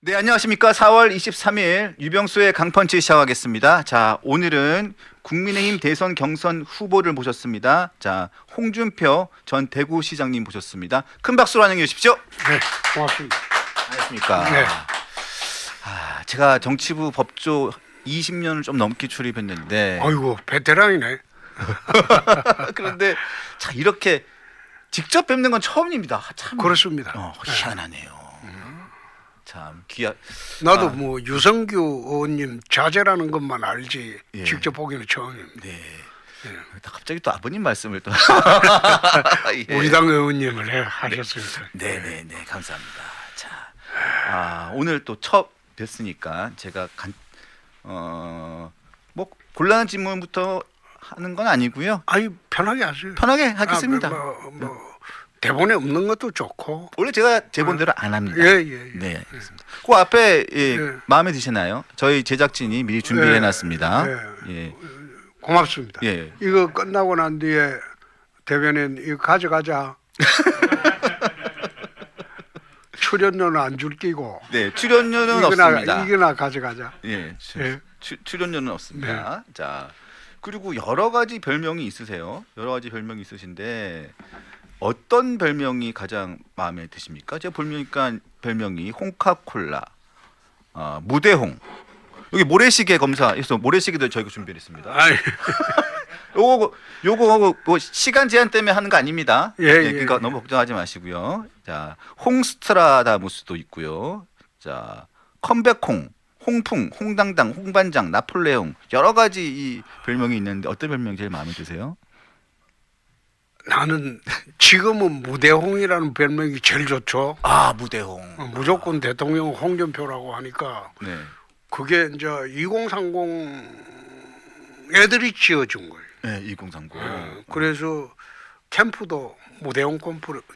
네, 안녕하십니까. 4월 23일 유병수의 강펀치 시작하겠습니다. 자, 오늘은 국민의힘 대선 경선 후보를 모셨습니다. 자, 홍준표 전 대구시장님 모셨습니다. 큰 박수로 환영해 주십시오. 네, 고맙습니다. 안녕하십니까. 네. 제가 정치부 법조 20년을 좀 넘게 출입했는데 아이고 베테랑이네. 그런데 자, 이렇게 직접 뵙는 건 처음입니다. 참 그렇습니다. 희한하네요. 참 귀하. 나도 뭐 유성규 의원님 자제라는 것만 알지 예. 직접 보기는 처음입니다. 네. 갑자기 또 아버님 말씀을 또 예. 우리 당 의원님을 하셨습니다. 네네네, 감사합니다. 자, 오늘 또 첫 뵀으니까 제가 뭐 곤란한 질문부터 하는 건 아니고요. 아니 편하게 하세요. 편하게 하겠습니다. 뭐 대본에 없는 것도 좋고. 원래 제가 제 본대로 안 합니다. 예. 네, 알겠습니다. 그 앞에 예. 마음에 드시나요? 저희 제작진이 미리 준비해 놨습니다. 예. 고맙습니다. 예. 이거 끝나고 난 뒤에 대변인 이거 가져가자. 출연료는 안 줄 끼고. 네, 출연료는 없습니다. 이거나 가져가자. 예, 예. 출연료는 없습니다. 자, 그리고 여러 가지 별명이 있으세요. 여러 가지 별명이 있으신데 어떤 별명이 가장 마음에 드십니까? 제가 보니까 별명이 홍카콜라, 무대홍. 여기 모래시계 검사에서 모래시계도 저희가 준비했습니다. 아이. 요거 뭐 시간 제한 때문에 하는 거 아닙니다. 예. 그러니까 너무 걱정하지 마시고요. 자, 홍스트라다무스도 있고요. 자, 컴백홍, 홍풍, 홍당당, 홍반장, 나폴레옹 여러 가지 이 별명이 있는데 어떤 별명이 제일 마음에 드세요? 나는 지금은 무대홍이라는 별명이 제일 좋죠. 무대홍. 무조건 대통령 홍준표라고 하니까 네. 그게 이제 2030 애들이 지어준 거예요. 네, 2030. 그래서 캠프도 무대홍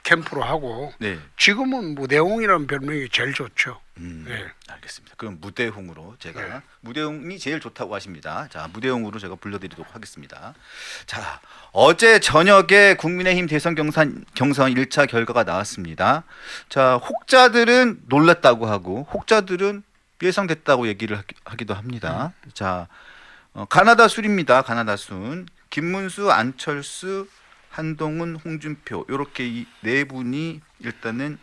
캠프로 하고 네. 지금은 무대홍이라는 별명이 제일 좋죠. 네. 알겠습니다. 그럼 무대홍으로 제가 네. 무대홍이 제일 좋다고 하십니다. 자, 무대홍으로 제가 불러드리도록 하겠습니다. 자, 어제 저녁에 국민의힘 대선 경선 1차 결과가 나왔습니다. 자, 혹자들은 놀랐다고 하고 혹자들은 예상됐다고 얘기를 하기도 합니다. 자, 가나다 순입니다. 가나다 순. 김문수, 안철수, 한동훈, 홍준표 이렇게 이 네 분이 일단은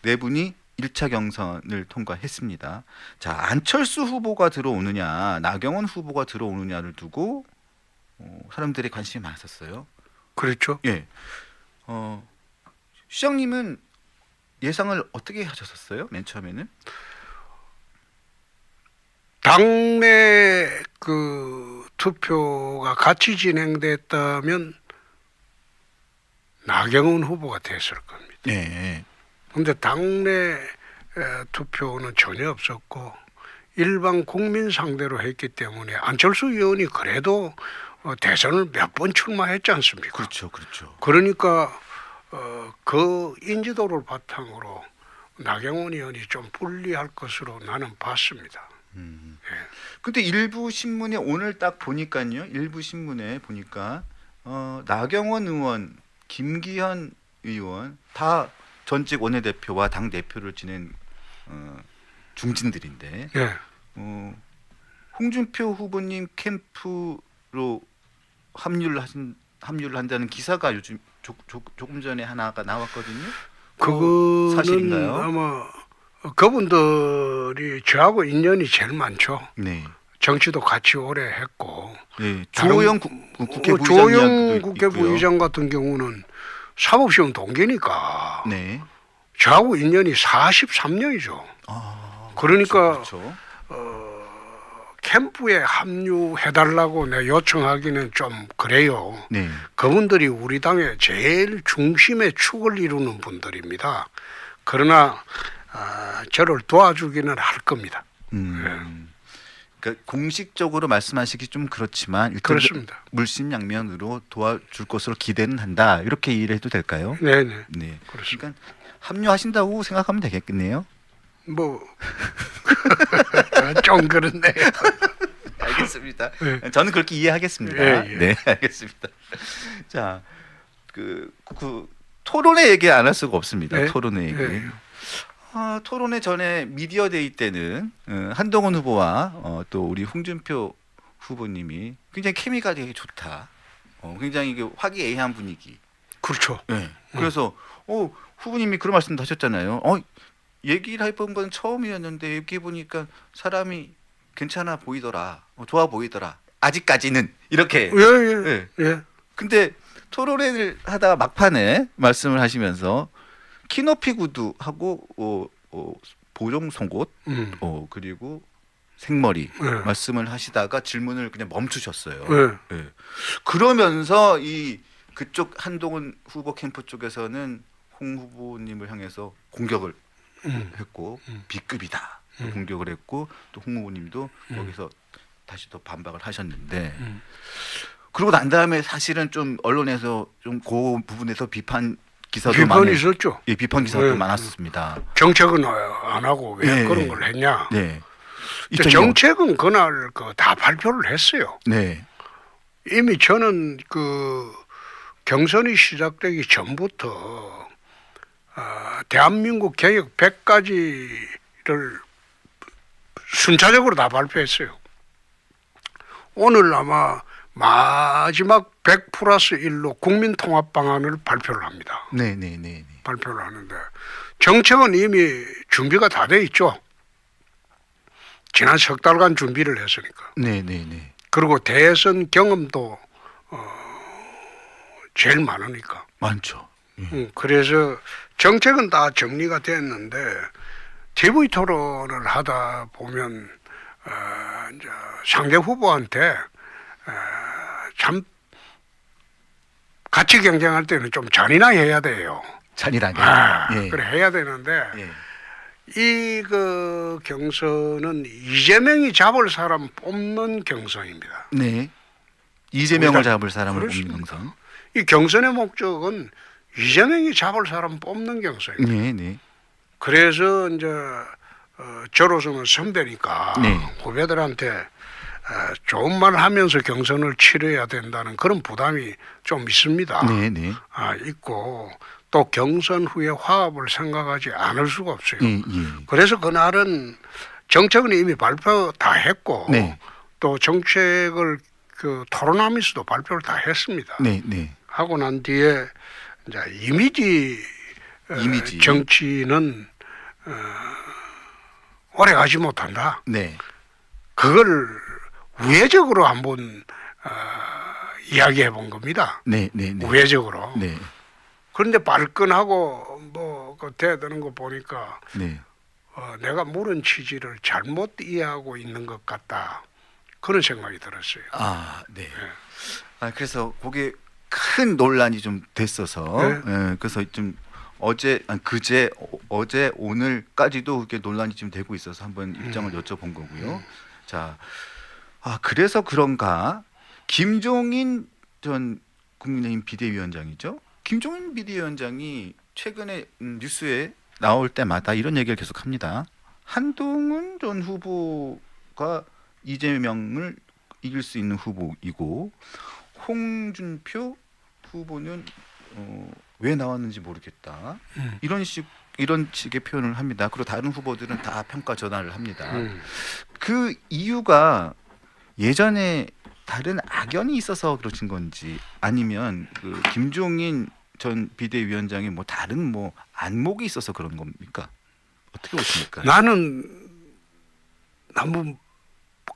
네 분이 1차 경선을 통과했습니다. 자, 안철수 후보가 들어오느냐, 나경원 후보가 들어오느냐를 두고 사람들이 관심이 많았었어요. 그렇죠. 예. 시장님은 예상을 어떻게 하셨었어요? 맨 처음에는? 당내 그 투표가 같이 진행됐다면 나경원 후보가 됐을 겁니다. 네. 그런데 당내 투표는 전혀 없었고 일반 국민 상대로 했기 때문에 안철수 의원이 그래도 대선을 몇 번 출마했지 않습니까? 그렇죠, 그렇죠. 그러니까 그 인지도를 바탕으로 나경원 의원이 좀 불리할 것으로 나는 봤습니다. 근데 일부 신문에 오늘 딱 보니까요. 일부 신문에 보니까 나경원 의원, 김기현 의원 다 전직 원내대표와 당 대표를 지낸 중진들인데 예. 홍준표 후보님 캠프로 합류를 한다는 기사가 요즘 조금 전에 하나가 나왔거든요. 그거는 사실인가요? 아마 그분들이 저하고 인연이 제일 많죠. 네. 정치도 같이 오래 했고. 네. 주호영 국회부의장 주호영 국회부의장 같은 경우는 사법시험 동기니까 네. 저하고 인연이 43년이죠. 그러니까 그렇죠. 캠프에 합류해달라고 내 요청하기는 좀 그래요. 네. 그분들이 우리 당의 제일 중심의 축을 이루는 분들입니다. 그러나 저를 도와주기는 할 겁니다. 그러니까 공식적으로 말씀하시기 좀 그렇지만 일단 그렇습니다. 물심양면으로 도와줄 것으로 기대는 한다. 이렇게 이해를 해도 될까요? 네네. 네. 그렇습니다. 그러니까 합류하신다고 생각하면 되겠네요. 뭐 좀 그렇네요. 알겠습니다. 네. 저는 그렇게 이해하겠습니다. 예, 예. 네, 알겠습니다. 자, 그 토론회 얘기 안 할 수가 없습니다. 네? 토론회 얘기. 네. 토론회 전에 미디어데이 때는 한동훈 후보와 또 우리 홍준표 후보님이 굉장히 케미가 되게 좋다. 굉장히 화기애애한 분위기. 그렇죠. 네. 그래서 후보님이 그런 말씀도 하셨잖아요. 얘기를 해본 건 처음이었는데 얘기해 보니까 사람이 괜찮아 보이더라. 좋아 보이더라. 아직까지는 이렇게. 예. 근데 토론회를 하다가 막판에 말씀을 하시면서 키높이 구두하고 보종 속옷 그리고 생머리 말씀을 하시다가 질문을 그냥 멈추셨어요. 예. 그러면서 그쪽 한동훈 후보 캠프 쪽에서는 홍 후보님을 향해서 공격을 했고 B급이다 공격을 했고 또 홍 후보님도 거기서 다시 또 반박을 하셨는데 그러고 난 다음에 사실은 좀 언론에서 좀 그 부분에서 비판 기사도 비판이 있었죠. 예, 비판 기사도 많았습니다. 정책은 안 하고 왜 그런 걸 했냐? 네. 정책은 그날 다 발표를 했어요. 네. 이미 저는 경선이 시작되기 전부터 대한민국 개혁 100가지를 순차적으로 다 발표했어요. 오늘 아마 마지막 100 플러스 1로 국민통합 방안을 발표를 합니다. 네. 발표를 하는데 정책은 이미 준비가 다 돼 있죠. 지난 석 달간 준비를 했으니까. 네. 그리고 대선 경험도 제일 많으니까. 많죠. 그래서 정책은 다 정리가 됐는데 TV 토론을 하다 보면 이제 상대 후보한테 참 같이 경쟁할 때는 좀 잔인하게 해야 돼요. 잔인하게. 그래 해야 되는데 이 경선은 이재명이 잡을 사람 뽑는 경선입니다. 네. 이재명을 잡을 사람을 그렇습니다. 뽑는 경선. 이 경선의 목적은 이재명이 잡을 사람 뽑는 경선입니다. 네. 그래서 이제 저로서는 선배니까 후배들한테 좋은 말 하면서 경선을 치러야 된다는 그런 부담이 좀 있습니다. 네. 있고 또 경선 후에 화합을 생각하지 않을 수가 없어요. 예. 그래서 그날은 정책은 이미 발표 다 했고 또 정책을 토론하면서도 발표를 다 했습니다. 네. 하고 난 뒤에 이제 이미지 정치는 오래 가지 못한다. 네. 그걸 우회적으로 한번 이야기해 본 겁니다. 네. 우회적으로. 네. 그런데 발끈하고 대드는 거 보니까 내가 물은 취지를 잘못 이해하고 있는 것 같다. 그런 생각이 들었어요. 네. 그래서 그게 큰 논란이 좀 됐어서 그래서 좀 그제 어제 오늘까지도 그게 논란이 좀 되고 있어서 한번 입장을 여쭤본 거고요. 자, 그래서 그런가 김종인 전 국민의힘 비대위원장이죠. 김종인 비대위원장이 최근에 뉴스에 나올 때마다 이런 얘기를 계속합니다. 한동훈 전 후보가 이재명을 이길 수 있는 후보이고 홍준표 후보는 왜 나왔는지 모르겠다. 이런 식의 표현을 합니다. 그리고 다른 후보들은 다 평가 전환을 합니다. 그 이유가 예전에 다른 악연이 있어서 그러신 건지 아니면 김종인 전 비대위원장이 다른 안목이 있어서 그런 겁니까? 어떻게 보십니까? 나는 한번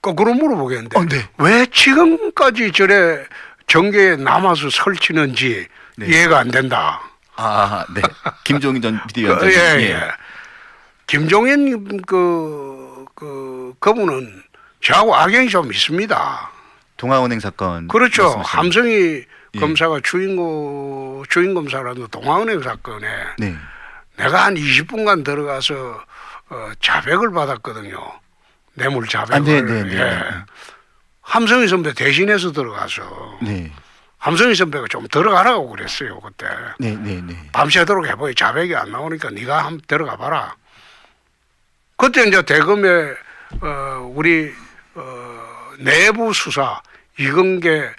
거꾸로 물어보겠는데 왜 지금까지 저래 정계에 남아서 설치는지 이해가 안 된다. 네. 김종인 전 비대위원장. 김종인 그분은 저하고 악연이 좀 있습니다. 동아은행 사건. 그렇죠. 함성희 검사가 주인 검사라도 동아은행 사건에 내가 한 20분간 들어가서 자백을 받았거든요. 뇌물 자백을. 함성희 선배 대신해서 들어가서 함성희 선배가 좀 들어가라고 그랬어요 그때. 밤새도록 해보니 자백이 안 나오니까 네가 한번 들어가 봐라. 그때 이제 대검에 우리 내부 수사 이건계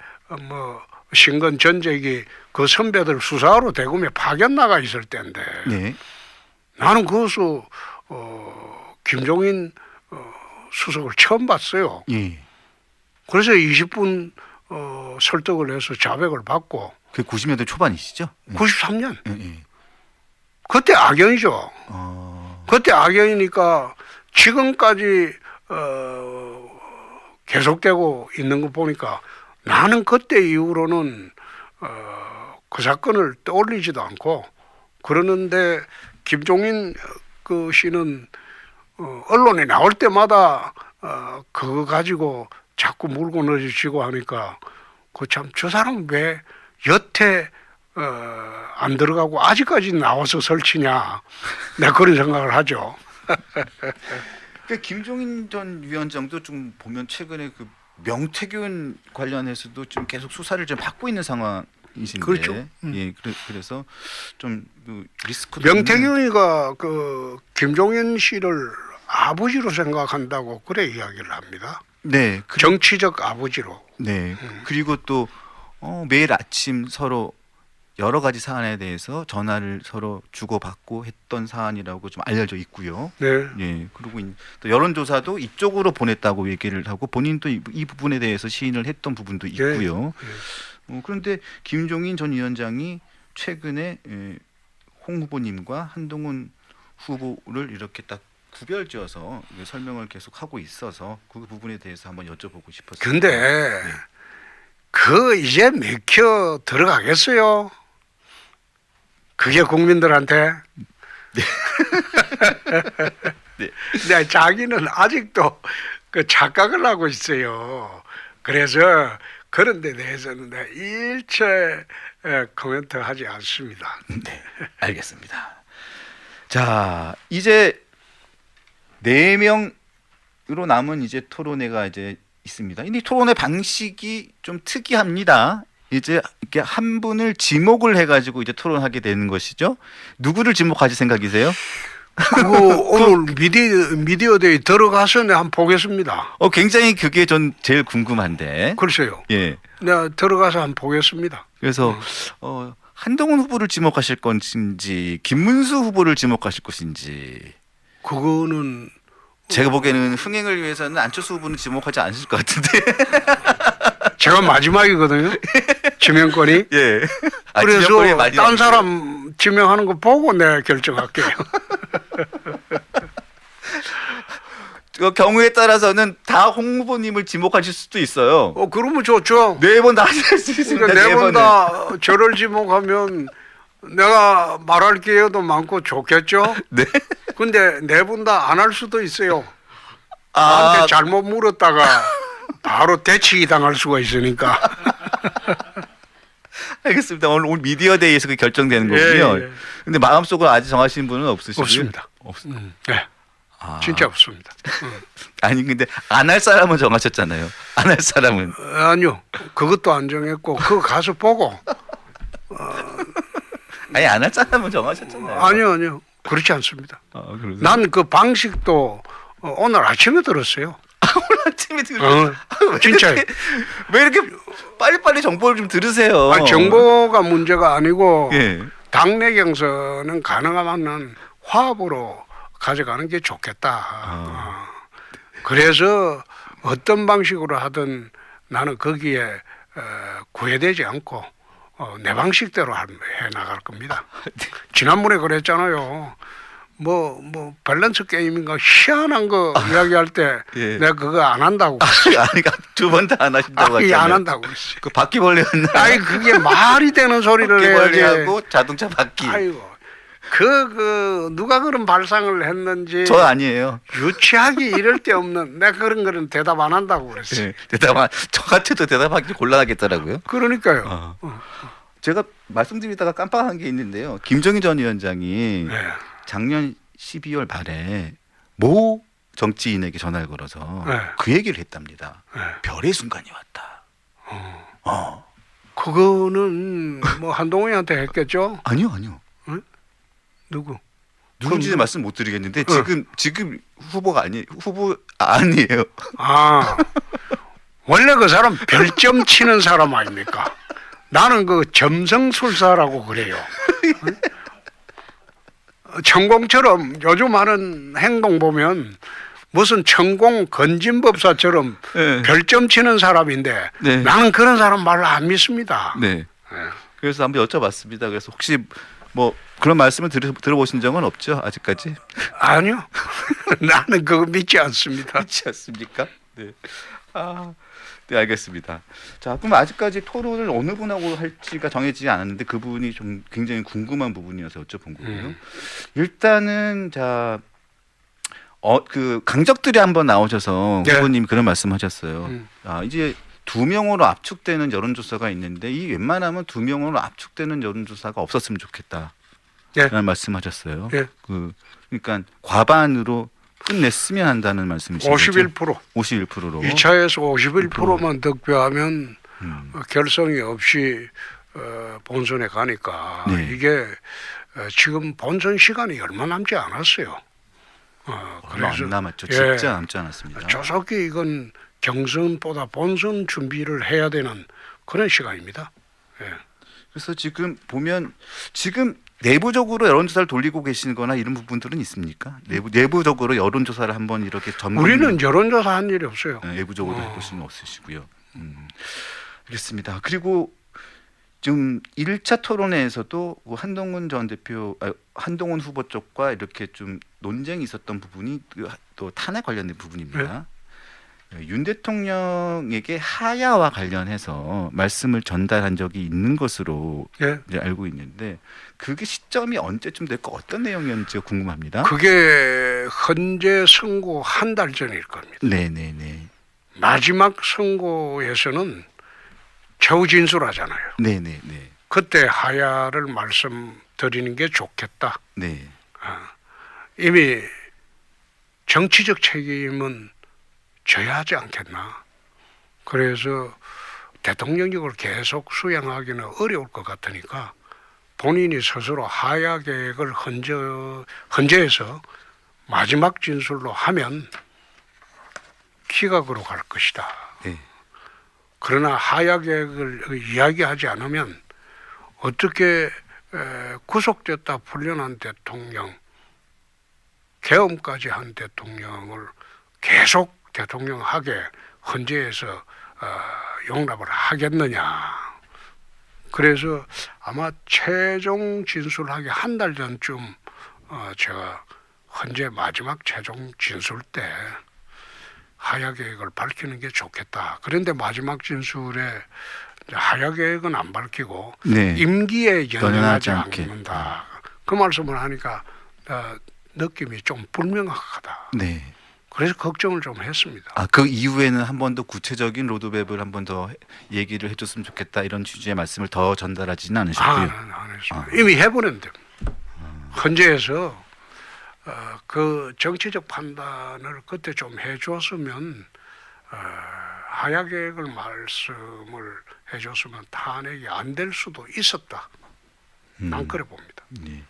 신건 전재기 그 선배들 수사로 대검에 파견 나가 있을 때인데 나는 그것을 김종인 수석을 처음 봤어요. 예. 그래서 20분 설득을 해서 자백을 받고 그 90년대 초반이시죠? 예. 93년 예, 예. 그때 악연이죠. 그때 악연이니까 지금까지 계속되고 있는 거 보니까 나는 그때 이후로는 그 사건을 떠올리지도 않고 그러는데 김종인 그 씨는 언론에 나올 때마다 그거 가지고 자꾸 물고 늘어지고 하니까 그 참 저 사람 왜 여태 안 들어가고 아직까지 나와서 설치냐 내가 그런 생각을 하죠. 그 김종인 전 위원장도 좀 보면 최근에 그 명태균 관련해서도 좀 계속 수사를 좀 받고 있는 상황이신데, 그렇죠. 예, 그래서 좀그 리스크. 명태균이가 그 김종인 씨를 아버지로 생각한다고 그래 이야기를 합니다. 네, 정치적 아버지로. 네. 그리고 또 매일 아침 서로 여러 가지 사안에 대해서 전화를 서로 주고받고 했던 사안이라고 좀 알려져 있고요. 네. 예. 그리고 또 여론조사도 이쪽으로 보냈다고 얘기를 하고 본인도 이 부분에 대해서 시인을 했던 부분도 있고요. 그런데 김종인 전 위원장이 최근에 홍 후보님과 한동훈 후보를 이렇게 딱 구별지어서 설명을 계속 하고 있어서 그 부분에 대해서 한번 여쭤보고 싶었어요. 근데 그 이제 맥혀 들어가겠어요? 그게 국민들한테? 네. 네, 자기는 아직도 그 착각을 하고 있어요. 그래서 그런 데 대해서는 내가 일체 코멘트 하지 않습니다. 네, 알겠습니다. 자, 이제 4명으로 남은 이제 토론회가 이제 있습니다. 이 토론회 방식이 좀 특이합니다. 이제 이렇게 한 분을 지목을 해가지고 이제 토론하게 되는 것이죠. 누구를 지목하실 생각이세요? 그거 오늘 미디어 데이 들어가서 내가 한번 보겠습니다. 굉장히 그게 전 제일 궁금한데. 글쎄요. 예. 내가 들어가서 한번 보겠습니다. 그래서 한동훈 후보를 지목하실 건지 김문수 후보를 지목하실 것인지. 그거는 제가 보기에는 흥행을 위해서는 안철수 후보는 지목하지 않으실 것 같은데. 제가 마지막이거든요. 지명권이. 예. 그래서 지명권이 많이 딴 남았어요. 사람 지명하는 거 보고 내가 결정할게요. 그 경우에 따라서는 다 홍 후보님을 지목하실 수도 있어요. 그러면 좋죠. 4번 다 하실 수 있습니다. 그러니까 네 네번 번을. 다 저를 지목하면 내가 말할 기회도 많고 좋겠죠. 네. 근데 네 분 다 안 할 수도 있어요. 나한테 잘못 물었다가 바로 대치기 당할 수가 있으니까. 알겠습니다. 오늘 미디어 데이에서 그 결정되는 거군요. 예. 근데 마음속으로 아직 정하신 분은 없으시고요? 없습니다. 네. 진짜 없습니다. 아니 근데 안 할 사람은 정하셨잖아요. 안 할 사람은. 아니요. 그것도 안 정했고 그거 가서 보고. 아니 안 할 사람은 정하셨잖아요. 아니요. 그렇지 않습니다. 그러세요? 난 그 방식도 오늘 아침에 들었어요. 오늘 아침에 들으셨어요? 진짜요. 왜 이렇게 빨리빨리 정보를 좀 들으세요? 아니, 정보가 문제가 아니고 예. 당내 경선은 가능하면 화합으로 가져가는 게 좋겠다. 그래서 어떤 방식으로 하든 나는 거기에 구애되지 않고 내 방식대로 해 나갈 겁니다. 지난번에 그랬잖아요. 뭐 밸런스 게임인가 희한한 거 이야기할 때 예. 내가 그거 안 한다고. 아니 2번 다 안 하신다고 아니, 하잖아요. 안 한다고 그랬어요. 그 바퀴벌레였나? 아니 그게 말이 되는 소리를 해야지. 바퀴벌레하고 자동차 바퀴. 아이고 그 누가 그런 발상을 했는지 저 아니에요. 유치하기 이럴 데 없는 내가 그런 거는 대답 안 한다고 그랬어요. 네, 저 같아도 대답하기 곤란하겠더라고요. 그러니까요. 제가 말씀드리다가 깜빡한 게 있는데요. 김정희 전 위원장이 네. 작년 12월 말에 모 정치인에게 전화를 걸어서 네. 그 얘기를 했답니다. 네. 별의 순간이 왔다. 그거는 뭐 한동훈한테 했겠죠. 아니요. 누구? 누군지는 말씀 못 드리겠는데 지금 후보 아니에요. 원래 그 사람 별점 치는 사람 아닙니까? 나는 그 점성술사라고 그래요. 천공처럼 요즘 하는 행동 보면 무슨 천공 건진법사처럼 네. 별점 치는 사람인데 네. 나는 그런 사람 말로 안 믿습니다. 네. 예. 그래서 한번 여쭤봤습니다. 그래서 혹시 뭐 그런 말씀을 들어보신 적은 없죠? 아직까지? 아니요. 나는 그거 믿지 않습니다. 그렇지 않습니까? 네. 아, 네, 알겠습니다. 자, 그럼 아직까지 토론을 어느 분하고 할지가 정해지지 않았는데 그 부분이 좀 굉장히 궁금한 부분이어서 여쭤본 거고요. 일단은 자, 그 강적들이 한번 나오셔서 네. 후보님이 그런 말씀하셨어요. 음. 아, 이제 2명으로 압축되는 여론조사가 있는데 이 웬만하면 2명으로 압축되는 여론조사가 없었으면 좋겠다. 예. 라는 말씀하셨어요. 예. 그러니까 과반으로 끝냈으면 한다는 말씀이시죠? 51%. 51%로. 2차에서 51%만 득표하면 음. 결성이 없이 본선에 가니까 네. 이게 지금 본선 시간이 얼마 남지 않았어요. 얼마 안 남았죠. 예. 진짜 남지 않았습니다. 조속히 이건 경선보다 본선 준비를 해야 되는 그런 시간입니다. 예. 그래서 지금 보면 지금 내부적으로 여론조사를 돌리고 계시거나 이런 부분들은 있습니까? 내부적으로 여론조사를 한번 이렇게 우리는 여론조사 한 일이 없어요. 내부적으로 해보시는 거 없으시고요. 알겠습니다. 그리고 좀 1차 토론회에서도 한동훈 전 대표, 한동훈 후보 쪽과 이렇게 좀 논쟁이 있었던 부분이 또 탄핵 관련된 부분입니다. 윤 대통령에게 하야와 관련해서 말씀을 전달한 적이 있는 것으로 예. 이제 알고 있는데 그게 시점이 언제쯤 됐고 어떤 내용이었는지가 궁금합니다. 그게 헌재 선고 한 달 전일 겁니다. 네네네. 마지막 선고에서는 최후 진술하잖아요. 네네네. 그때 하야를 말씀드리는 게 좋겠다. 네. 이미 정치적 책임은 져야 하지 않겠나. 그래서 대통령직을 계속 수행하기는 어려울 것 같으니까 본인이 스스로 하야 계획을 헌재에서 마지막 진술로 하면 기각으로 갈 것이다. 네. 그러나 하야 계획을 이야기하지 않으면 어떻게 구속됐다 풀려난 대통령, 계엄까지 한 대통령을 계속 대통령하게 헌재에서 용납을 하겠느냐. 그래서 아마 최종 진술하기 한 달 전쯤 제가 헌재 마지막 최종 진술 때 하야 계획을 밝히는 게 좋겠다. 그런데 마지막 진술에 하야 계획은 안 밝히고 네. 임기에 연연하지 연연하지 않게. 않는다. 그 말씀을 하니까 느낌이 좀 불명확하다. 네. 그래서 걱정을 좀 했습니다. 그 이후에는 한 번 더 구체적인 로드맵을 한 번 더 얘기를 해줬으면 좋겠다 이런 취지의 말씀을 더 전달하지는 않으셨고요. 안 했습니다. 이미 해버렸는데 헌재에서 그 정치적 판단을 그때 좀 해줬으면 하야 계획을 말씀을 해줬으면 탄핵이 안 될 수도 있었다. 난 그래 봅니다. 네.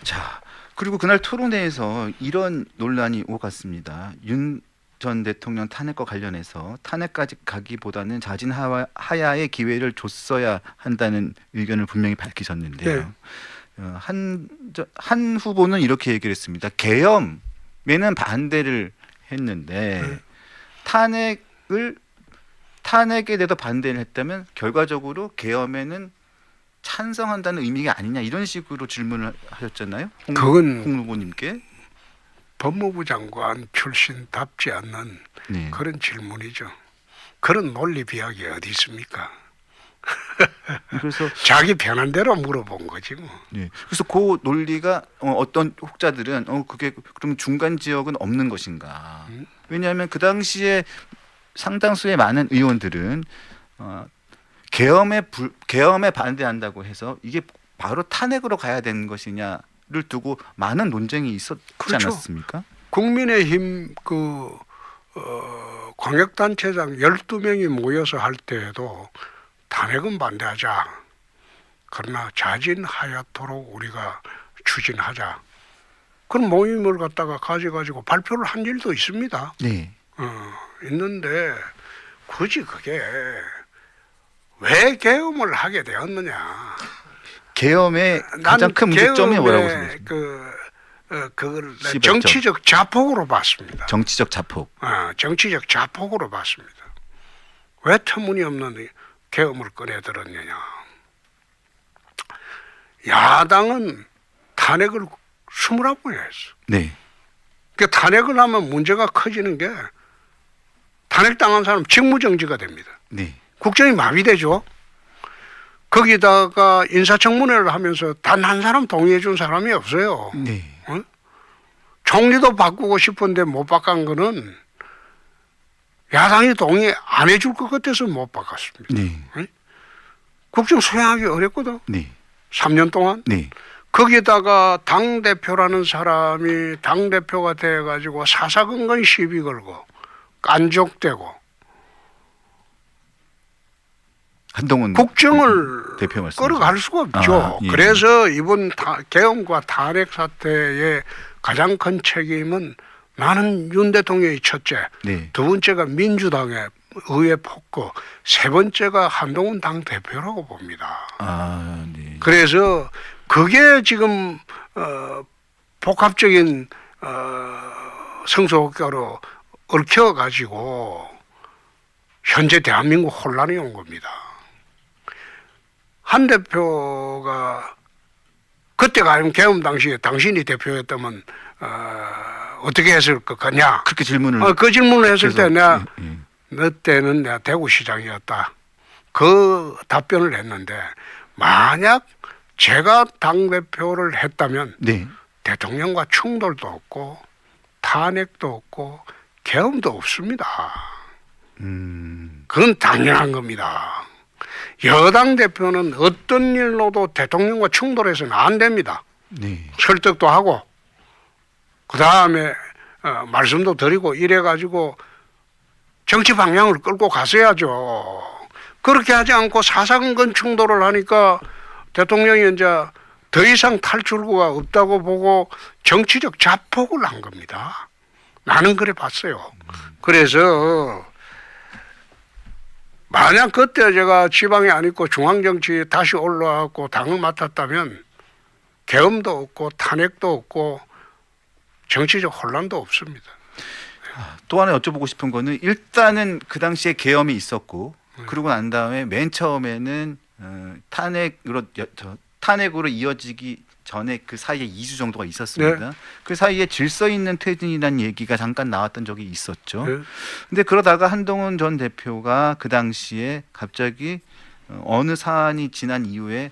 자, 그리고 그날 토론회에서 이런 논란이 오갔습니다. 윤 전 대통령 탄핵과 관련해서 탄핵까지 가기보다는 자진 하야의 기회를 줬어야 한다는 의견을 분명히 밝히셨는데요. 한 후보는 이렇게 얘기를 했습니다. 계엄에는 반대를 했는데 탄핵에 대해서 반대를 했다면 결과적으로 계엄에는 찬성한다는 의미가 아니냐 이런 식으로 질문을 하셨잖아요. 그건 홍 후보님께. 법무부 장관 출신답지 않는 네. 그런 질문이죠. 그런 논리 비약이 어디 있습니까? 그래서 자기 편한 대로 물어본 거지 뭐. 네. 그래서 그 논리가 어떤 혹자들은 그게 그럼 중간 지역은 없는 것인가? 왜냐하면 그 당시에 상당수의 많은 의원들은 계엄에 반대한다고 해서 이게 바로 탄핵으로 가야 되는 것이냐를 두고 많은 논쟁이 있었지 그렇죠. 않았습니까? 국민의힘 광역단체장 12명이 모여서 할 때에도 탄핵은 반대하자. 그러나 자진하야토록 우리가 추진하자. 그런 모임을 갖다가 가지고 발표를 한 일도 있습니다. 네. 있는데 굳이 그게 왜 계엄을 하게 되었느냐. 계엄의 가장 큰 문제점이 뭐라고 생각하십니까? 그걸 시발점. 정치적 자폭으로 봤습니다. 정치적 자폭. 정치적 자폭으로 봤습니다. 왜 터무니없는 계엄을 꺼내들었느냐. 야당은 탄핵을 21번이나 했어. 네. 그 탄핵을 하면 문제가 커지는 게 탄핵당한 사람 직무정지가 됩니다. 네. 국정이 마비되죠. 거기다가 인사청문회를 하면서 단 한 사람 동의해 준 사람이 없어요. 네. 총리도 바꾸고 싶은데 못 바꾼 거는 야당이 동의 안 해줄 것 같아서 못 바꿨습니다. 네. 국정 수행하기 어렵거든. 네. 3년 동안. 네. 거기다가 당대표라는 사람이 당대표가 돼가지고 사사건건 시비 걸고 깐족되고 한동훈 국정을 대표 말씀 끌어갈 수가 없죠. 예. 그래서 이번 계엄과 탄핵 사태의 가장 큰 책임은 나는 윤 대통령이 첫째, 네. 두 번째가 민주당의 의회 폭거, 세 번째가 한동훈 당대표라고 봅니다. 네. 그래서 그게 지금 복합적인 성소효과로 얽혀가지고 현재 대한민국 혼란이 온 겁니다. 한 대표가 그때가 아니면 계엄 당시에 당신이 대표였다면 어떻게 했을 것 같냐? 그렇게 질문을 그 질문을 했을 때 내가 예. 너 때는 내가 대구시장이었다. 그 답변을 했는데 만약 제가 당대표를 했다면 네. 대통령과 충돌도 없고 탄핵도 없고 계엄도 없습니다. 그건 당연한 겁니다. 여당 대표는 어떤 일로도 대통령과 충돌해서는 안 됩니다. 네. 설득도 하고 그 다음에 말씀도 드리고 이래가지고 정치 방향을 끌고 갔어야죠. 그렇게 하지 않고 사사건건 충돌을 하니까 대통령이 이제 더 이상 탈출구가 없다고 보고 정치적 자폭을 한 겁니다. 나는 그래 봤어요. 그래서 만약 그때 제가 지방에 안 있고 중앙정치에 다시 올라왔고 당을 맡았다면 계엄도 없고 탄핵도 없고 정치적 혼란도 없습니다. 또 하나 여쭤보고 싶은 거는 일단은 그 당시에 계엄이 있었고 그러고 난 다음에 맨 처음에는 탄핵으로 이어지기 전에 그 사이에 2주 정도가 있었습니다. 네. 그 사이에 질서 있는 퇴진이라는 얘기가 잠깐 나왔던 적이 있었죠. 네. 근데 그러다가 한동훈 전 대표가 그 당시에 갑자기 어느 사안이 지난 이후에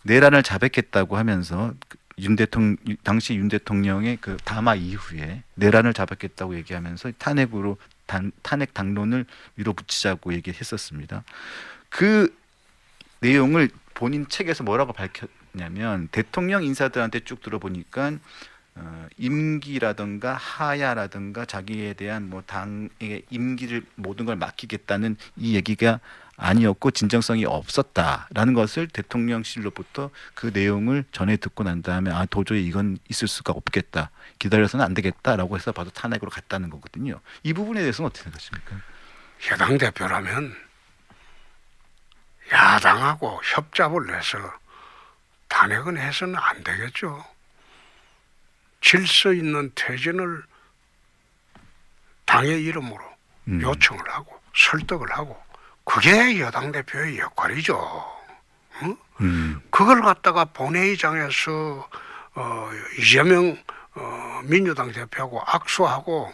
내란을 자백했다고 하면서 당시 윤 대통령의 그 담화 이후에 내란을 자백했다고 얘기하면서 탄핵 당론을 밀어붙이자고 얘기했었습니다. 그 내용을 본인 책에서 뭐라고 밝혔냐면 대통령 인사들한테 쭉 들어보니까 임기라든가 하야라든가 자기에 대한 뭐 당의 임기를 모든 걸 맡기겠다는 이 얘기가 아니었고 진정성이 없었다라는 것을 대통령실로부터 그 내용을 전해 듣고 난 다음에 도저히 이건 있을 수가 없겠다, 기다려서는 안 되겠다라고 해서 바로 탄핵으로 갔다는 거거든요. 이 부분에 대해서는 어떻게 생각하십니까? 여당 대표라면 야당하고 협잡을 해서 탄핵은 해서는 안 되겠죠. 질서 있는 퇴진을 당의 이름으로 요청을 하고 설득을 하고 그게 여당 대표의 역할이죠. 그걸 갖다가 본회의장에서 이재명 민주당 대표하고 악수하고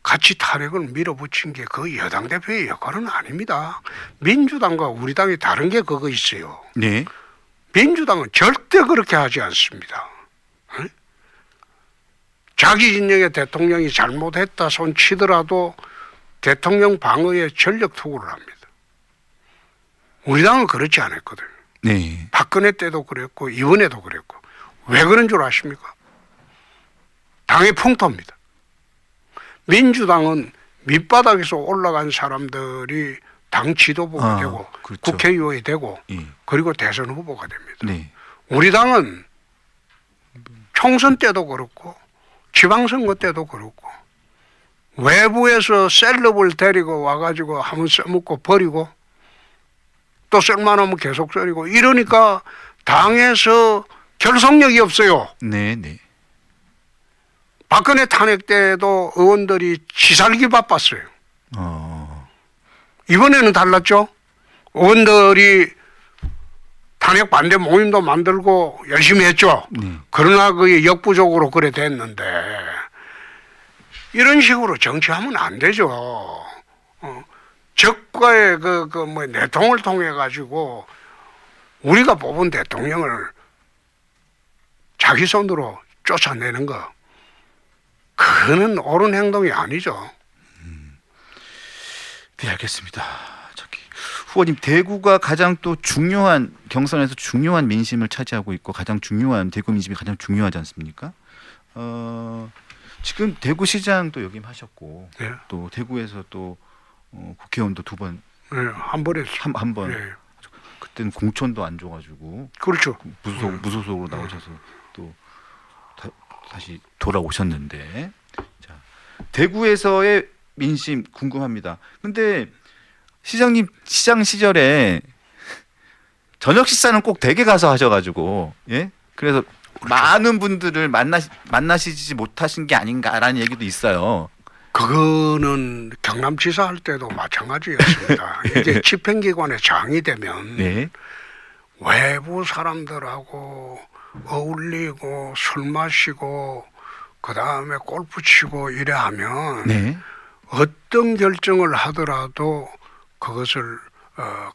같이 탄핵을 밀어붙인 게 그 여당 대표의 역할은 아닙니다. 민주당과 우리 당이 다른 게 그거 있어요. 네. 민주당은 절대 그렇게 하지 않습니다. 자기 진영의 대통령이 잘못했다 손 치더라도 대통령 방어에 전력 투구를 합니다. 우리 당은 그렇지 않았거든요. 네. 박근혜 때도 그랬고 이번에도 그랬고. 왜 그런 줄 아십니까? 당의 풍토입니다. 민주당은 밑바닥에서 올라간 사람들이 당 지도부가 되고 그렇죠. 국회의원이 되고 예. 그리고 대선 후보가 됩니다. 네. 우리 당은 총선 때도 그렇고 지방선거 때도 그렇고 외부에서 셀럽을 데리고 와가지고 한번 써먹고 버리고 또 쓸만하면 계속 써리고 이러니까 당에서 결속력이 없어요. 네, 네. 박근혜 탄핵 때도 의원들이 치살기 바빴어요. 이번에는 달랐죠. 의원들이 탄핵 반대 모임도 만들고 열심히 했죠. 네. 그러나 그게 역부족으로 그래 됐는데 이런 식으로 정치하면 안 되죠. 적과의 내통을 통해 가지고 우리가 뽑은 대통령을 자기 손으로 쫓아내는 거, 그거는 옳은 행동이 아니죠. 네, 알겠습니다. 저기 후보님, 대구가 가장 또 중요한 경선에서 중요한 민심을 차지하고 있고 가장 중요한 대구 민심이 가장 중요하지 않습니까? 지금 대구시장도 역임하셨고 네. 또 대구에서 또 국회의원도 두 번 네, 한 번에 한 번. 네. 그때는 공천도 안 줘가지고 그렇죠. 무소속으로 나오셔서 또 다시 돌아오셨는데, 자, 대구에서의 민심 궁금합니다. 근데 시장님 시장 시절에 저녁 식사는 꼭 댁에 가서 하셔가지고, 예, 그래서 그렇죠. 많은 분들을 만나시지 못하신 게 아닌가라는 얘기도 있어요. 그거는 경남지사 할 때도 마찬가지였습니다. 이게 집행기관의 장이 되면 네, 외부 사람들하고 어울리고 술 마시고 그 다음에 골프 치고 이래 하면 네, 어떤 결정을 하더라도 그것을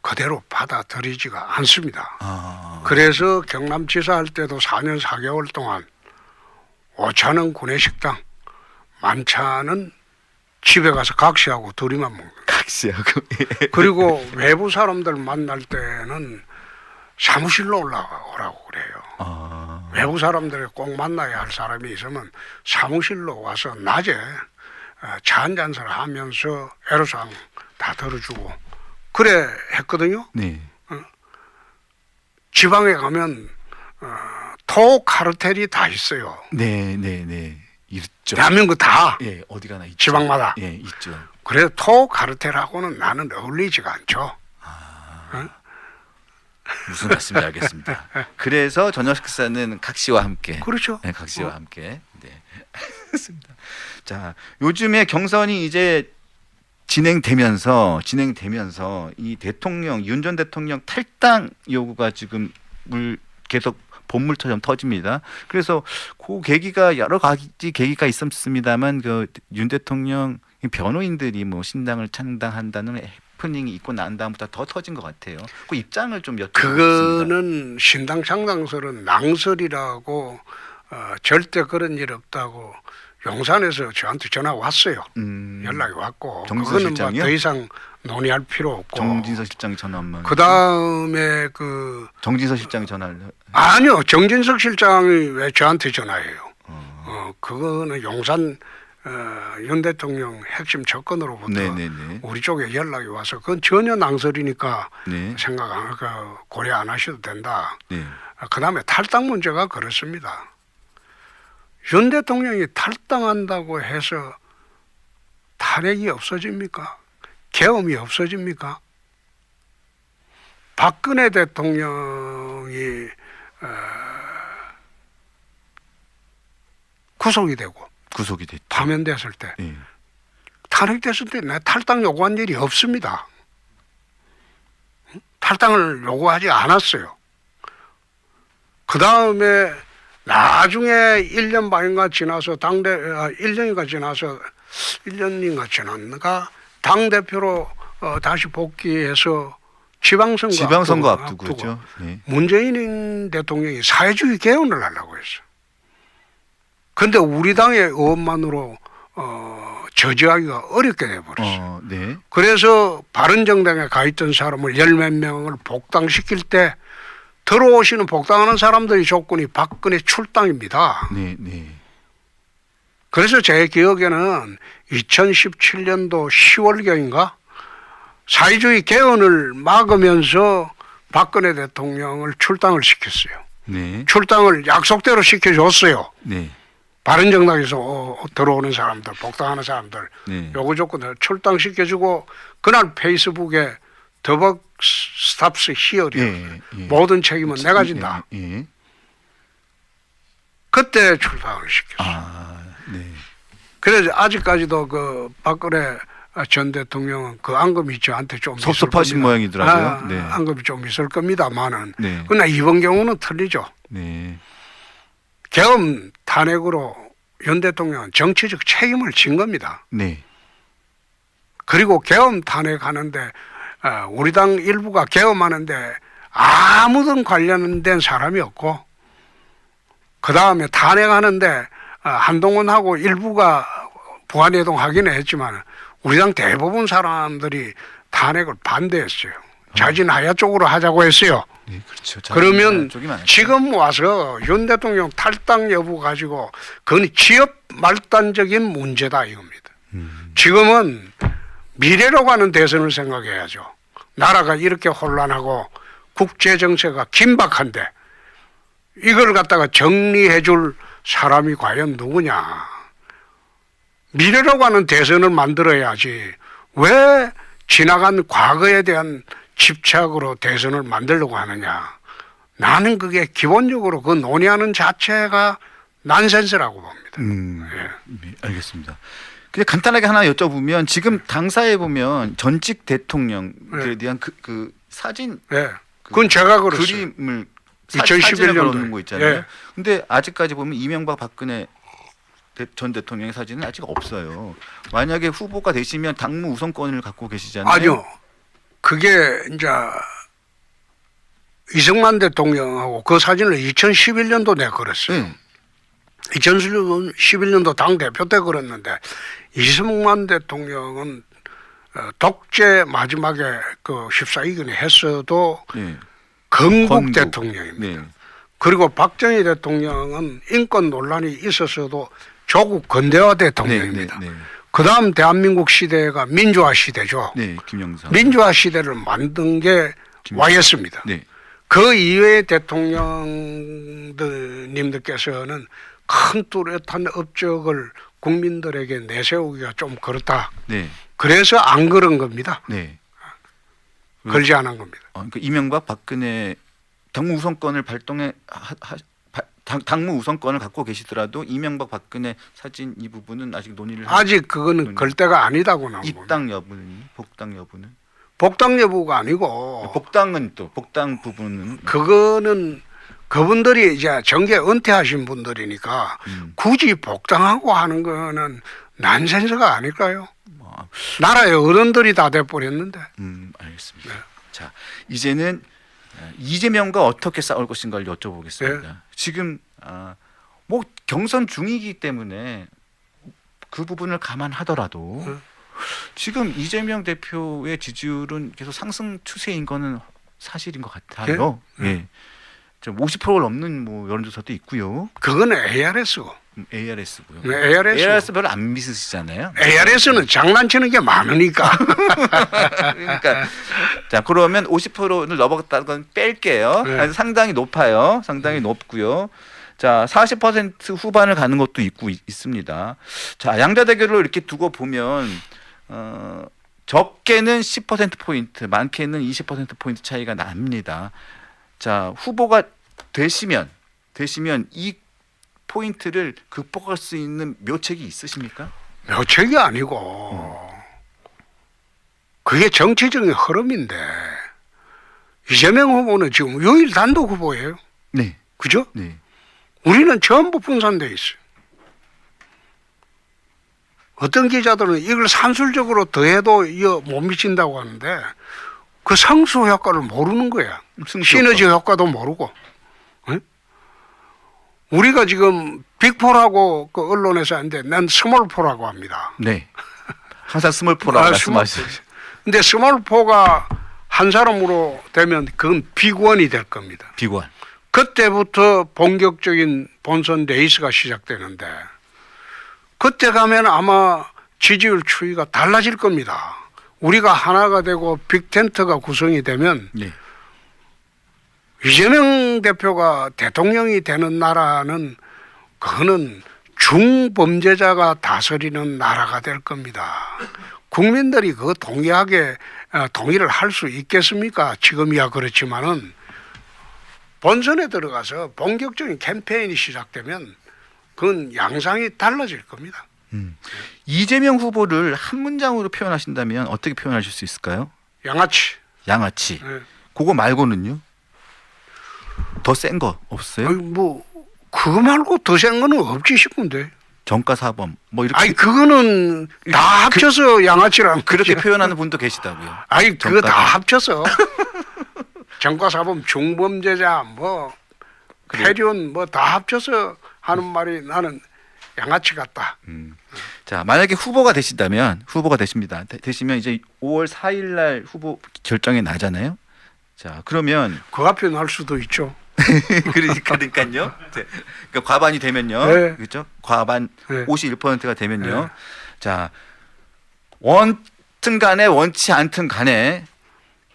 그대로 받아들이지가 않습니다. 그래서 경남지사 할 때도 4년 4개월 동안 5,000원 구내식당, 만찬은 집에 가서 각시하고 둘이만 먹는 거예요. 각시하고. 그리고 외부 사람들 만날 때는 사무실로 올라오라고 그래요. 외부 사람들이 꼭 만나야 할 사람이 있으면 사무실로 와서 낮에 차 한잔을 하면서 애로사항 다 들어주고 그래 했거든요. 네. 지방에 가면 토 카르텔이 다 있어요. 네, 네, 네. 있죠. 대한민국 다 예, 어디가나 있죠. 지방마다. 예, 있죠. 그래서 토 카르텔하고는 나는 어울리지가 않죠. 무슨 말씀인지 알겠습니다. 그래서 저녁 식사는 각시와 함께. 그렇죠. 네, 각시와 함께. 네, 알겠습니다. 자, 요즘에 경선이 이제 진행되면서 이 대통령 윤 전 대통령 탈당 요구가 지금 계속 본물처럼 터집니다. 그래서 그 계기가 여러 가지 계기가 있었습니다만 그 윤 대통령 변호인들이 뭐 신당을 창당한다는 해프닝이 있고 난 다음부터 더 터진 것 같아요. 그 입장을 좀 여쭤보겠습니다. 그거는 신당 창당설은 낭설이라고 절대 그런 일 없다고 용산에서 저한테 전화 왔어요. 연락이 왔고 정진서 그거는 뭐 실장이요? 더 이상 논의할 필요 없고 정진서 실장이 전화만. 그 다음에 정진서 실장이 전화를. 아니요, 정진석 실장이 왜 저한테 전화해요? 그거는 용산 윤 대통령 핵심 접근으로부터 네네네. 우리 쪽에 연락이 와서 그건 전혀 낭설이니까 네. 고려 안 하셔도 된다. 네. 그 다음에 탈당 문제가 그렇습니다. 윤 대통령이 탈당한다고 해서 탄핵이 없어집니까? 계엄이 없어집니까? 박근혜 대통령이 구속이 됐죠. 파면됐을 때 네. 탄핵됐을 때 내가 탈당 요구한 일이 없습니다. 탈당을 요구하지 않았어요. 그 다음에 나중에 1년 반인가 지나서 1년인가 지났는가 당대표로 다시 복귀해서 지방선거 앞두고죠. 네. 문재인 대통령이 사회주의 개헌을 하려고 했어요. 그런데 우리 당의 의원만으로 저지하기가 어렵게 돼버렸어요. 네. 그래서 바른정당에 가 있던 사람을 10몇 명을 복당시킬 때 들어오시는 복당하는 사람들의 조건이 박근혜 출당입니다. 네, 네. 그래서 제 기억에는 2017년도 10월경인가 사회주의 개헌을 막으면서 박근혜 대통령을 출당을 시켰어요. 네. 출당을 약속대로 시켜줬어요. 네. 바른정당에서 들어오는 사람들, 복당하는 사람들 네. 요구 조건을 출당시켜주고 그날 페이스북에 더벅 스탑스 히어리 예, 예. 모든 책임은 내가 진다. 예. 그때 출당을 시켰어요. 아, 네. 그래서 아직까지도 그 박근혜 전 대통령은 그 앙금이 저한테 좀 있을 섭섭하신 겁니다. 모양이더라고요. 네. 앙금이 좀 있을 겁니다만은 네. 그러나 이번 경우는 틀리죠. 네. 계엄 탄핵으로 윤 대통령은 정치적 책임을 진 겁니다. 네. 그리고 계엄 탄핵하는데 우리 당 일부가 계엄하는데 아무든 관련된 사람이 없고 그 다음에 탄핵하는데 한동훈하고 일부가 부안해동 하기는 했지만 우리 당 대부분 사람들이 탄핵을 반대했어요. 자진하야 쪽으로 하자고 했어요. 네, 그렇죠. 그러면 쪽이 많았죠. 지금 와서 윤 대통령 탈당 여부 가지고 그건 취업 말단적인 문제다 이겁니다. 지금은 미래로 가는 대선을 생각해야죠. 나라가 이렇게 혼란하고 국제 정세가 긴박한데 이걸 갖다가 정리해 줄 사람이 과연 누구냐. 미래로 가는 대선을 만들어야지 왜 지나간 과거에 대한 집착으로 대선을 만들려고 하느냐. 나는 그게 기본적으로 그 논의하는 자체가 난센스라고 봅니다. 네, 알겠습니다. 근데 간단하게 하나 여쭤보면 지금 당사에 보면 전직 대통령에 대한 그 사진 네. 그건 제가 그랬어요. 그림을 2011 년도에. 그려놓은 거 있잖아요. 예. 근데 아직까지 보면 이명박 박근혜 전 대통령의 사진은 아직 없어요. 만약에 후보가 되시면 당무 우선권을 갖고 계시잖아요. 아니요. 그게 이제 이승만 대통령하고 그 사진을 2011년도 내가 그랬어요. 네. 2011년도 당 대표 때 그랬는데 이승만 대통령은 독재 마지막에 그 14이근에 했어도 네. 건국 대통령입니다. 네. 그리고 박정희 대통령은 인권 논란이 있었어도 조국 근대화 대통령입니다. 네, 네, 네. 그다음 대한민국 시대가 민주화 시대죠. 네, 김영삼. 민주화 시대를 만든 게 Y였습니다. 네. 그 이외의 대통령님들께서는 큰 뚜렷한 업적을 국민들에게 내세우기가 좀 그렇다. 네. 그래서 안 그런 겁니다. 네. 걸지 않은 겁니다. 그러니까 이명박 박근혜 당무 우선권을 당무 우선권을 갖고 계시더라도 이명박 박근혜 사진 이 부분은 아직 논의를 아직 그거는 걸 때가 아니다고 나온 겁니다. 입당 여부는 복당 여부는 복당 여부가 아니고 복당은 또 복당 부분은 그거는 그분들이 이제 정계 은퇴하신 분들이니까 굳이 복당하고 하는 거는 난센스가 아닐까요? 나라의 어른들이 다 돼버렸는데. 알겠습니다. 네. 자, 이제는 이재명과 어떻게 싸울 것인가를 여쭤보겠습니다. 네. 지금 뭐 경선 중이기 때문에 그 부분을 감안하더라도 지금 이재명 대표의 지지율은 계속 상승 추세인 거는 사실인 것 같아요. 예. 좀 50%를 넘는 뭐 여론조사도 있고요. 그거는 ARS고. ARS고요. 네, ARS 별로 안 믿으시잖아요. ARS는 장난치는 게 많으니까. 그러니까 자 그러면 50%를 넘어갔다는 건 뺄게요. 네. 상당히 높아요. 상당히 높고요. 자 40% 후반을 가는 것도 있습니다. 자 양자 대결로 이렇게 두고 보면 적게는 10% 포인트, 많게는 20% 포인트 차이가 납니다. 자 후보가 되시면 이 포인트를 극복할 수 있는 묘책이 있으십니까? 묘책이 아니고 그게 정치적인 흐름인데 이재명 후보는 지금 유일 단독 후보예요. 네. 그죠? 네. 우리는 전부 분산돼 있어요. 어떤 기자들은 이걸 산술적으로 더해도 이거 못 미친다고 하는데 그 상수 효과를 모르는 거야. 시너지 효과도 모르고. 응? 우리가 지금 빅4라고 그 언론에서 하는데 난 스몰4라고 합니다. 네. 항상 스몰4라고 말씀하시죠. 근데 스몰4가 한 사람으로 되면 그건 빅1이 될 겁니다. 빅1. 그때부터 본격적인 본선 레이스가 시작되는데 그때 가면 아마 지지율 추이가 달라질 겁니다. 우리가 하나가 되고 빅텐트가 구성이 되면 네. 이재명 대표가 대통령이 되는 나라는 그거는 중범죄자가 다스리는 나라가 될 겁니다. 국민들이 그거 동의를 할 수 있겠습니까? 지금이야 그렇지만은 본선에 들어가서 본격적인 캠페인이 시작되면 그건 양상이 달라질 겁니다. 이재명 후보를 한 문장으로 표현하신다면 어떻게 표현하실 수 있을까요? 양아치. 양아치. 예. 그거 말고는요? 더 센 거 없어요? 아니, 뭐 그거 말고 더 센 거는 없지 싶은데. 정가 사범 뭐 이렇게 아니 그거는 다 합쳐서 양아치라는 그렇게 거죠. 표현하는 분도 계시다고요. 아니 그거 다 정가사. 합쳐서 정과사범 중범죄자 뭐 그래요? 폐륜 뭐 다 합쳐서 하는 말이 나는 양아치 같다. 자, 만약에 후보가 되신다면 후보가 되십니다. 되시면 이제 5월 4일 날 후보 결정이 나잖아요. 자, 그러면 그 앞에 날 수도 있죠. 그러니까요. 그러니까 과반이 되면요. 네. 그렇죠? 과반 네. 51%가 되면요. 네. 자, 원튼 간에 원치 않든 간에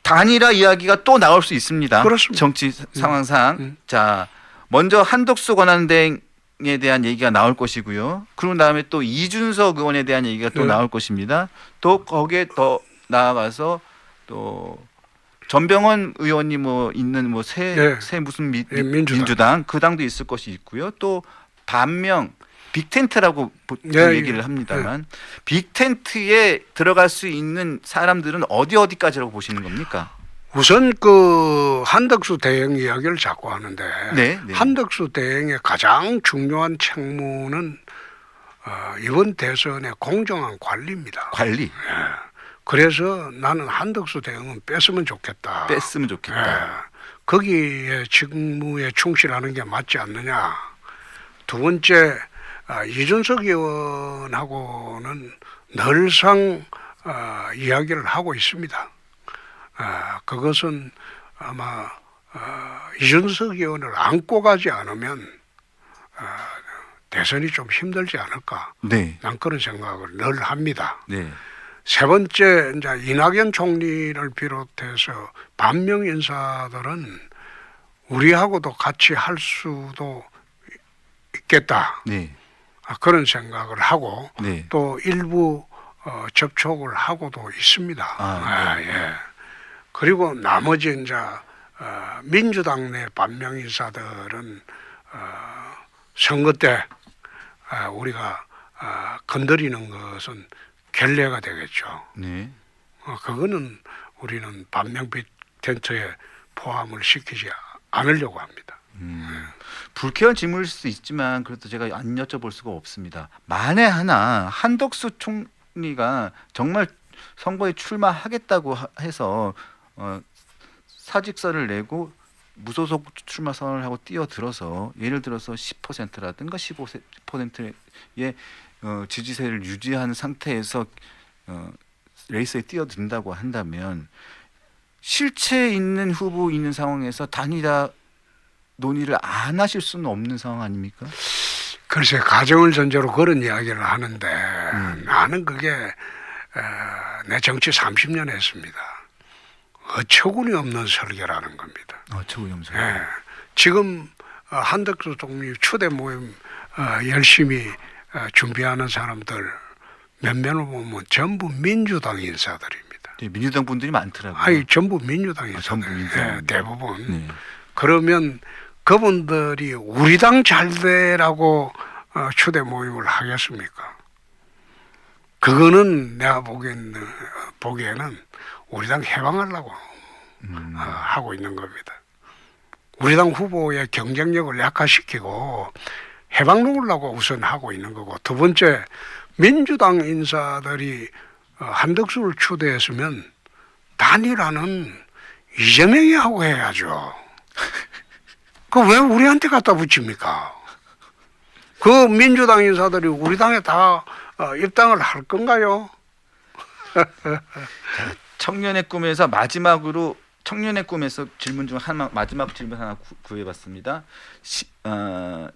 단일화 이야기가 또 나올 수 있습니다. 그렇습니다. 정치 상황상. 자, 먼저 한덕수 권한대행에 대한 얘기가 나올 것이고요. 그런 다음에 또 이준석 의원에 대한 얘기가 또 네. 나올 것입니다. 또 거기에 더 나아가서 또 전병헌 의원이 뭐 있는 뭐 새 네. 무슨 네, 민주당 그 당도 있을 것이 있고요. 또 반명 빅텐트라고 보통 네, 얘기를 합니다만 빅텐트에 들어갈 수 있는 사람들은 어디까지라고 보시는 겁니까? 우선 그 한덕수 대행 이야기를 자꾸 하는데 네, 네. 한덕수 대행의 가장 중요한 책무는 이번 대선의 공정한 관리입니다. 관리 그래서 나는 한덕수 대행은 뺐으면 좋겠다. 뺐으면 좋겠다. 예. 거기에 직무에 충실하는 게 맞지 않느냐. 두 번째 이준석 의원하고는 늘상 이야기를 하고 있습니다. 그것은 아마 이준석 의원을 안고 가지 않으면 대선이 좀 힘들지 않을까. 네. 난 그런 생각을 늘 합니다. 네. 세 번째 이제 이낙연 총리를 비롯해서 반명 인사들은 우리하고도 같이 할 수도 있겠다. 네. 그런 생각을 하고 네. 또 일부 접촉을 하고도 있습니다. 예. 그리고 나머지 이제 민주당 내 반명 인사들은 선거 때 우리가 건드리는 것은 결례가 되겠죠. 네. 그거는 우리는 반명 빅텐트에 포함을 시키지 않으려고 합니다. 불쾌한 질문일 수 있지만 그래도 제가 안 여쭤볼 수가 없습니다. 만에 하나 한덕수 총리가 정말 선거에 출마하겠다고 해서 사직서를 내고 무소속 출마 선언을 하고 뛰어들어서 예를 들어서 10%라든가 15%의 지지세를 유지한 상태에서 레이스에 뛰어든다고 한다면 실체 있는 후보 있는 상황에서 단일화 논의를 안 하실 수는 없는 상황 아닙니까? 글쎄 가정을 전제로 그런 이야기를 하는데 나는 그게 내 정치 30년 했습니다. 어처구니 없는 설계라는 겁니다. 저우염소. 예. 지금 한덕수 총리 초대 모임 열심히 준비하는 사람들 몇몇을 보면 전부 민주당 인사들입니다. 네, 민주당 분들이 많더라고요. 아니 전부 민주당 인사들. 전부 민주당. 예, 대부분. 네. 그러면 그분들이 우리 당 잘되라고 초대 모임을 하겠습니까? 그거는 내가 보기에는 우리 당 해방하려고 하고 있는 겁니다. 우리 당 후보의 경쟁력을 약화시키고 해방 놓으려고 우선 하고 있는 거고, 두 번째 민주당 인사들이 한덕수를 초대했으면 단일화는 이재명이 하고 해야죠. 그 왜 우리한테 갖다 붙입니까? 그 민주당 인사들이 우리 당에 다 입당을 할 건가요? 청년의 꿈에서 마지막으로 청년의 꿈에서 질문 중 하나 마지막 질문 하나 구해봤습니다.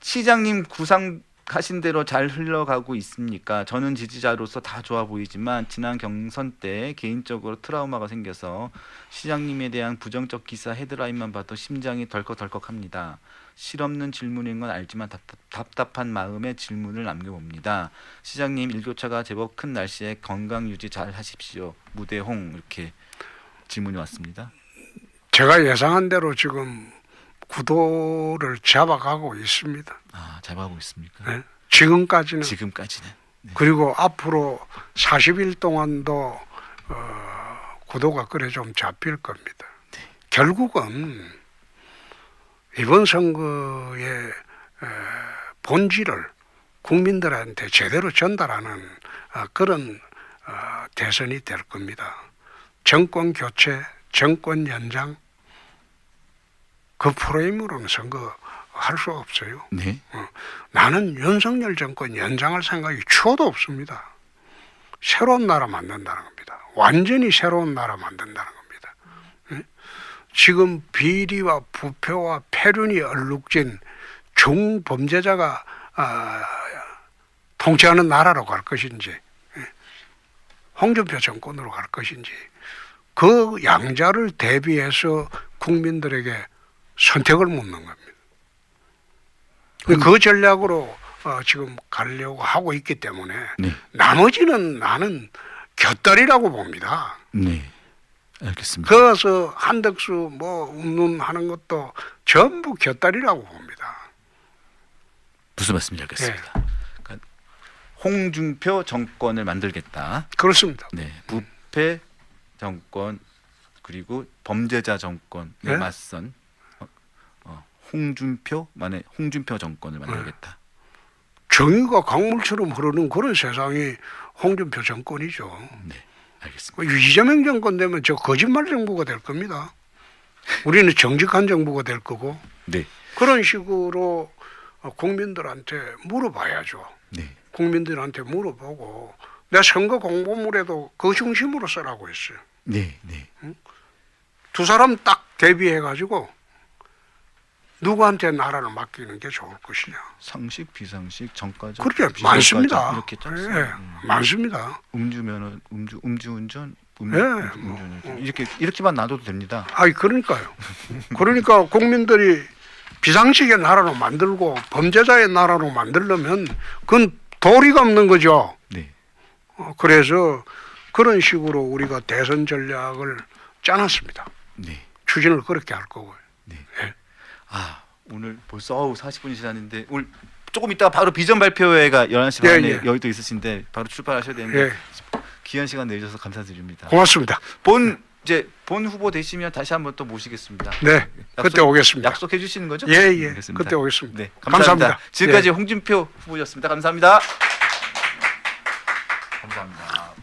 시장님 구상하신 대로 잘 흘러가고 있습니까? 저는 지지자로서 다 좋아 보이지만 지난 경선 때 개인적으로 트라우마가 생겨서 시장님에 대한 부정적 기사 헤드라인만 봐도 심장이 덜컥덜컥합니다. 실없는 질문인 건 알지만 답답한 마음에 질문을 남겨봅니다. 시장님 일교차가 제법 큰 날씨에 건강 유지 잘 하십시오. 무대홍 이렇게 질문이 왔습니다. 제가 예상한 대로 지금 구도를 잡아가고 있습니다. 잘하고 있습니까? 네. 지금까지는. 지금까지는. 네. 그리고 앞으로 40일 동안도 구도가 그래 좀 잡힐 겁니다. 결국은 이번 선거의 본질을 국민들한테 제대로 전달하는 그런 대선이 될 겁니다. 정권 교체, 정권 연장 그 프레임으로는 선거할 수 없어요. 네. 나는 윤석열 정권 연장할 생각이 추호도 없습니다. 새로운 나라 만든다는 겁니다. 완전히 새로운 나라 만든다는 겁니다. 지금 비리와 부패와 폐륜이 얼룩진 중범죄자가 통치하는 나라로 갈 것인지, 홍준표 정권으로 갈 것인지, 그 양자를 대비해서 국민들에게 선택을 묻는 겁니다. 그 전략으로 지금 가려고 하고 있기 때문에 네. 나머지는 나는 곁다리라고 봅니다. 네. 알겠습니다. 그래서 한덕수 뭐 운운하는 것도 전부 곁다리라고 봅니다. 무슨 말씀인지 알겠습니다. 그러니까 홍준표 정권을 만들겠다. 그렇습니다. 네. 부패 정권 그리고 범죄자 정권에 네? 맞선 홍준표 정권을 만들겠다. 정의가 강물처럼 흐르는 그런 세상이 홍준표 정권이죠. 네. 알겠습니다. 이재명 정권 되면 저 거짓말 정부가 될 겁니다. 우리는 정직한 정부가 될 거고. 네. 그런 식으로 국민들한테 물어봐야죠. 네. 국민들한테 물어보고 내 선거 공보물에도 그 중심으로 쓰라고 했어요. 네. 네. 두 사람 딱 대비해가지고 누구한테 나라를 맡기는 게 좋을 것이냐. 상식, 비상식, 정가적. 그렇게 많습니다. 이렇게 예, 많습니다. 음주운전, 예. 이렇게만 놔둬도 됩니다. 아니 그러니까요. 그러니까 국민들이 비상식의 나라로 만들고 범죄자의 나라로 만들려면 그건 도리가 없는 거죠. 네. 그래서 그런 식으로 우리가 대선 전략을 짜놨습니다. 네. 추진을 그렇게 할 거고요. 네. 예. 오늘 벌써 40분이 지났는데 오늘 조금 있다가 바로 비전 발표회가 11시 예, 반에 예. 여의도 있으신데 바로 출발하셔야 되는데 예. 귀한 시간 내주셔서 감사드립니다. 고맙습니다. 본 후보 되시면 다시 한번 또 모시겠습니다. 네, 그때 오겠습니다. 약속해 주시는 거죠? 예, 예. 알겠습니다. 그때 오겠습니다. 네, 감사합니다. 지금까지 홍준표 후보였습니다. 감사합니다. 감사합니다.